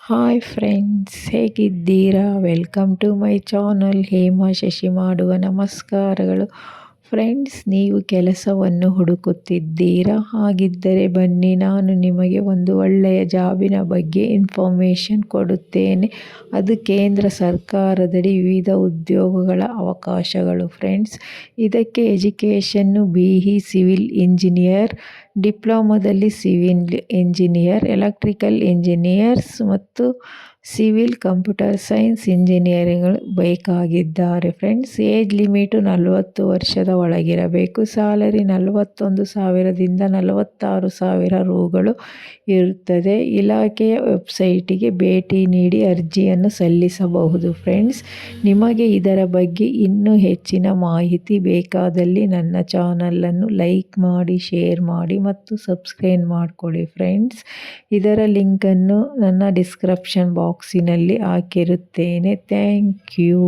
Hi friends, ಹೇಗಿದ್ದೀರಾ? Welcome to my channel. Hema Shashi ಮಾಡುವ ನಮಸ್ಕಾರಗಳು. ಫ್ರೆಂಡ್ಸ್, ನೀವು ಕೆಲಸವನ್ನು ಹುಡುಕುತ್ತಿದ್ದೀರಾ? ಹಾಗಿದ್ದರೆ ಬನ್ನಿ, ನಾನು ನಿಮಗೆ ಒಂದು ಒಳ್ಳೆಯ ಜಾಬಿನ ಬಗ್ಗೆ ಇನ್ಫಾರ್ಮೇಷನ್ ಕೊಡುತ್ತೇನೆ. ಅದು ಕೇಂದ್ರ ಸರ್ಕಾರದಡಿ ವಿವಿಧ ಉದ್ಯೋಗಗಳ ಅವಕಾಶಗಳು. ಫ್ರೆಂಡ್ಸ್, ಇದಕ್ಕೆ ಎಜುಕೇಷನ್ನು BE ಸಿವಿಲ್ ಇಂಜಿನಿಯರ್, ಡಿಪ್ಲೊಮಾದಲ್ಲಿ ಸಿವಿಲ್ ಇಂಜಿನಿಯರ್, ಎಲೆಕ್ಟ್ರಿಕಲ್ ಇಂಜಿನಿಯರ್ಸ್ ಮತ್ತು ಸಿವಿಲ್ ಕಂಪ್ಯೂಟರ್ ಸೈನ್ಸ್ ಇಂಜಿನಿಯರಿಂಗ್ಗಳು ಬೇಕಾಗಿದ್ದಾರೆ. ಫ್ರೆಂಡ್ಸ್, ಏಜ್ ಲಿಮಿಟು 40 ವರ್ಷದ ಒಳಗಿರಬೇಕು. ಸ್ಯಾಲರಿ 41,000ದಿಂದ 46,000 ರೂಗಳು ಇರುತ್ತದೆ. ಇಲಾಖೆಯ ವೆಬ್ಸೈಟಿಗೆ ಭೇಟಿ ನೀಡಿ ಅರ್ಜಿಯನ್ನು ಸಲ್ಲಿಸಬಹುದು. ಫ್ರೆಂಡ್ಸ್, ನಿಮಗೆ ಇದರ ಬಗ್ಗೆ ಇನ್ನೂ ಹೆಚ್ಚಿನ ಮಾಹಿತಿ ಬೇಕಾದಲ್ಲಿ ನನ್ನ ಚಾನಲನ್ನು ಲೈಕ್ ಮಾಡಿ, ಶೇರ್ ಮಾಡಿ ಮತ್ತು ಸಬ್ಸ್ಕ್ರೈಬ್ ಮಾಡಿಕೊಳ್ಳಿ. ಫ್ರೆಂಡ್ಸ್, ಇದರ ಲಿಂಕನ್ನು ನನ್ನ ಡಿಸ್ಕ್ರಿಪ್ಷನ್ ಬಾಕ್ಸಿನಲ್ಲಿ ಹಾಕಿರುತ್ತೇನೆ. Thank you.